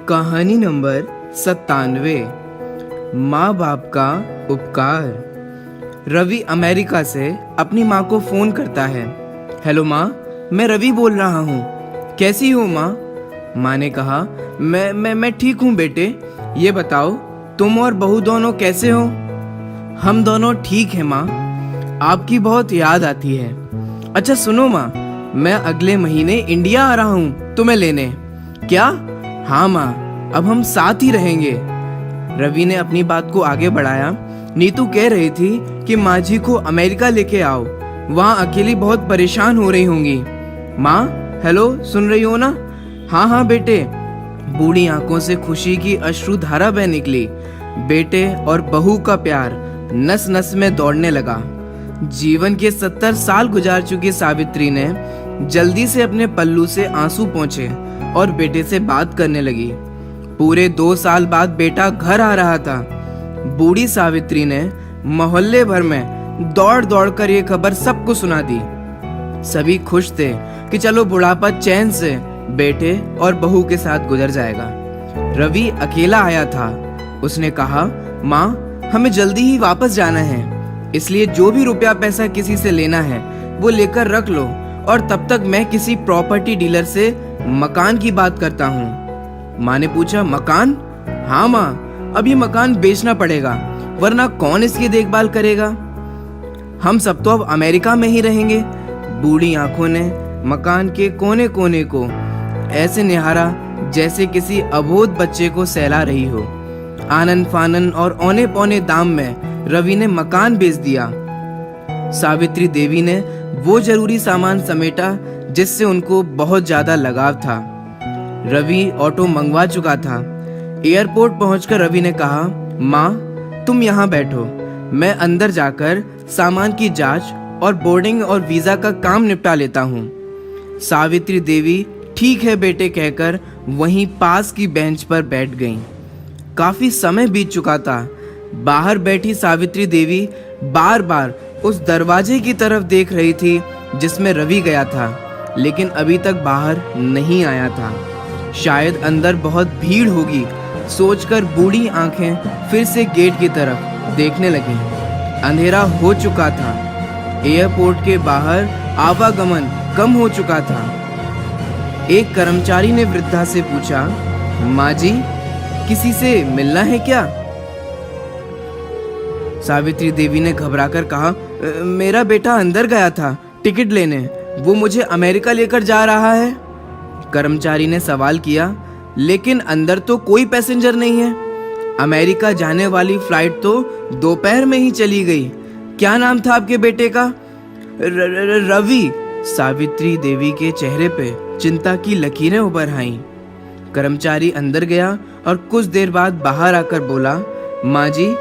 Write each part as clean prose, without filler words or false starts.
कहानी नंबर 97। माँ बाप का उपकार। रवि अमेरिका से अपनी माँ को फोन करता है। हेलो माँ, मैं रवि बोल रहा हूँ। कैसी हो माँ? माँ ने कहा, मैं ठीक हूँ बेटे। ये बताओ तुम और बहू दोनों कैसे हो? हम दोनों ठीक हैं माँ, आपकी बहुत याद आती है। अच्छा सुनो माँ, मैं अगले महीने इंडिया आ रहा हूँ तुम्हें लेने। क्या? हाँ माँ, अब हम साथ ही रहेंगे। रवि ने अपनी बात को आगे बढ़ाया। नीतू कह रही थी कि माँ जी को अमेरिका लेके आओ, वहाँ अकेली बहुत परेशान हो रही होंगी। माँ हेलो, सुन रही हो ना? हाँ बेटे। बूढ़ी आंखों से खुशी की अश्रुधारा बह निकली। बेटे और बहू का प्यार नस नस में दौड़ने लगा। जीवन के 70 साल गुजार चुकी सावित्री ने जल्दी से अपने पल्लू से आंसू पोंछे और बेटे से बात करने लगी। पूरे 2 साल बाद बेटा घर आ रहा था। बूढ़ी सावित्री ने मोहल्ले भर में दौड़ दौड़ कर ये खबर सबको सुना दी। सभी खुश थे कि चलो बुढ़ापा चैन से बेटे और बहू के साथ गुजर जाएगा। रवि अकेला आया था। उसने कहा, माँ हमें जल्दी ही वापस जाना है, इसलिए जो भी रुपया पैसा किसी से लेना है वो लेकर रख लो, और तब तक मैं किसी प्रॉपर्टी डीलर से मकान की बात करता हूँ। माँ ने पूछा, मकान? हाँ माँ, अब ये मकान बेचना पड़ेगा, वरना कौन इसकी देखभाल करेगा? हम सब तो अब अमेरिका में ही रहेंगे। बूढ़ी आंखों ने मकान के कोने कोने को ऐसे निहारा जैसे किसी अबोध बच्चे को सहला रही हो। आनन फानन और औने पौने दाम में रवि ने मकान बेच दिया। सावित्री देवी ने वो जरूरी सामान समेटा जिससे उनको बहुत ज्यादा लगाव था। रवि ऑटो मंगवा चुका था। एयरपोर्ट पहुंचकर रवि ने कहा, माँ तुम यहाँ बैठो, मैं अंदर जाकर सामान की जांच और बोर्डिंग और वीजा का काम निपटा लेता हूँ। सावित्री देवी ठीक है बेटे कहकर वहीं पास की बेंच पर बैठ गईं। काफी समय बीत चुका था। बाहर बैठी सावित्री देवी बार बार उस दरवाजे की तरफ देख रही थी जिसमें रवि गया था, लेकिन अभी तक बाहर नहीं आया था। शायद अंदर बहुत भीड़ होगी सोचकर बूढ़ी आंखें फिर से गेट की तरफ देखने लगीं। अंधेरा हो चुका था। एयरपोर्ट के बाहर आवागमन कम हो चुका था। एक कर्मचारी ने वृद्धा से पूछा, माँ जी किसी से मिलना है क्या? सावित्री देवी ने घबराकर कहा, मेरा बेटा अंदर गया था टिकट लेने, वो मुझे अमेरिका लेकर जा रहा है। कर्मचारी ने सवाल किया, लेकिन अंदर तो कोई पैसेंजर नहीं है। अमेरिका जाने वाली फ्लाइट तो दोपहर में ही चली गई। क्या नाम था आपके बेटे का? रवि। सावित्री देवी के चेहरे पे चिंता की लकीरें उभर आईं। कर्मचारी अंदर गया और कुछ देर बाद बाहर आकर बोला, माँ जी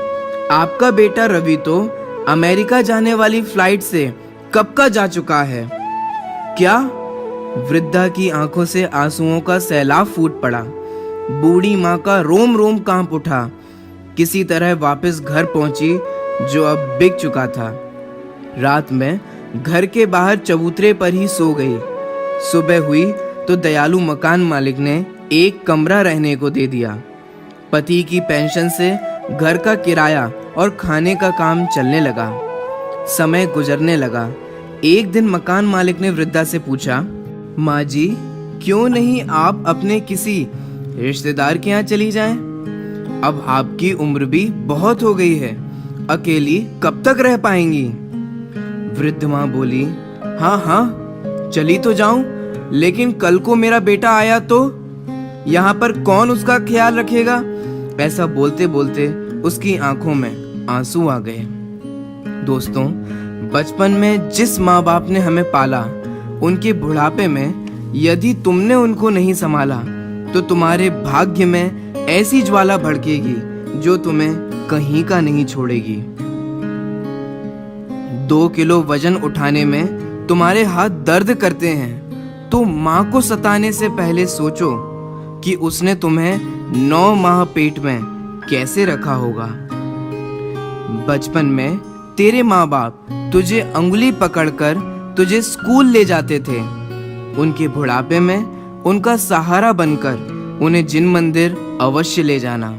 आपका बेटा रवि तो अमेरिका जाने वाली फ्लाइट से कब का जा चुका है। क्या? वृद्धा की आंखों से आंसुओं का सैलाब फूट पड़ा। बूढ़ी माँ का रोम रोम कांप उठा। किसी तरह वापस घर पहुंची जो अब बिक चुका था। रात में घर के बाहर चबूतरे पर ही सो गई। सुबह हुई तो दयालु मकान मालिक ने एक कमरा रहने को दे दिया। पति की पेंशन से घर का किराया और खाने का काम चलने लगा। समय गुजरने लगा। एक दिन मकान मालिक ने वृद्धा से पूछा, माँ जी क्यों नहीं आप अपने किसी रिश्तेदार के यहाँ चली जाएं? अब आपकी उम्र भी बहुत हो गई है, अकेली कब तक रह पाएंगी? वृद्ध माँ बोली, हाँ चली तो जाऊं, लेकिन कल को मेरा बेटा आया तो यहाँ पर कौन उसका ख्याल रखेगा? ऐसा बोलते बोलते उसकी आंखों में आंसू आ गए। दोस्तों, बचपन में जिस माँ बाप ने हमें पाला, उनके बुढ़ापे में यदि तुमने उनको नहीं संभाला तो तुम्हारे भाग्य में ऐसी ज्वाला भड़केगी जो तुम्हें कहीं का नहीं छोड़ेगी। 2 किलो वजन उठाने में तुम्हारे हाथ दर्द करते हैं तो माँ को सताने से पहले सोचो कि उसने तुम्हें 9 माह पेट में कैसे रखा होगा। बचपन में तेरे माँ बाप तुझे अंगुली पकड़कर तुझे स्कूल ले जाते थे। उनके बुढ़ापे में उनका सहारा बनकर उन्हें जिन मंदिर अवश्य ले जाना।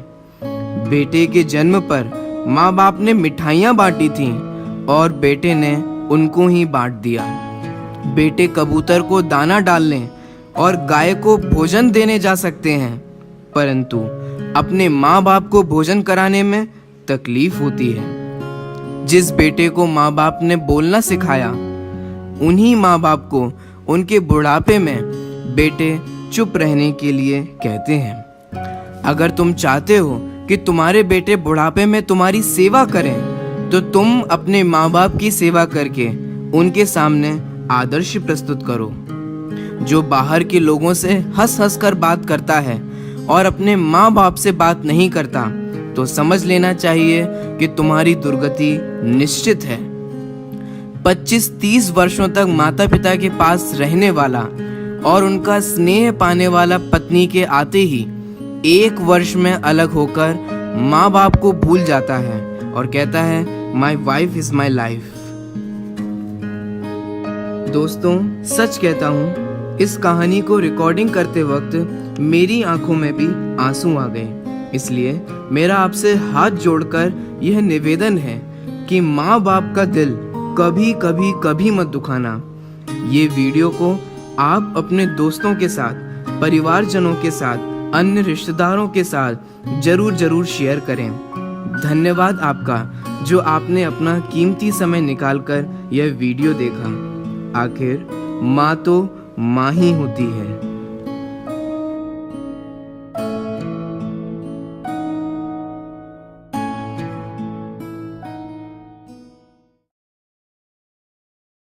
बेटे के जन्म पर माँ बाप ने मिठाइयाँ बांटी थीं और बेटे ने उनको ही बांट दिया। बेटे कबूतर को दाना डालने और गाय को भोजन देने जा सकते हैं, परंतु अपने माँ बाप को भोजन कराने में तकलीफ होती है। जिस बेटे को माँ बाप ने बोलना सिखाया, उन्हीं माँ बाप को उनके बुढ़ापे में बेटे चुप रहने के लिए कहते हैं। अगर तुम चाहते हो कि तुम्हारे बेटे बुढ़ापे में तुम्हारी सेवा करें, तो तुम अपने माँ बाप की सेवा करके उनके सामने आदर्श प्रस्तुत करो। जो बाहर के लोगों से हंस हंस कर बात करता है और अपने माँ बाप से बात नहीं करता, तो समझ लेना चाहिए कि तुम्हारी दुर्गति निश्चित है। 25-30 वर्षों तक माता पिता के पास रहने वाला और उनका स्नेह पाने वाला पत्नी के आते ही 1 वर्ष में अलग होकर माँ बाप को भूल जाता है और कहता है my wife is my life. दोस्तों, सच कहता हूँ, इस कहानी को रिकॉर्डिंग करते वक्त मेरी आंखों में भी आंसू आ गए। इसलिए मेरा आपसे हाथ जोड़कर यह निवेदन है कि माँ बाप का दिल कभी कभी कभी मत दुखाना। ये वीडियो को आप अपने दोस्तों के साथ, परिवारजनों के साथ, अन्य रिश्तेदारों के साथ जरूर शेयर करें। धन्यवाद आपका, जो आपने अपना कीमती समय निकालकर यह वीडियो देखा। आखिर माँ तो माँ ही होती है।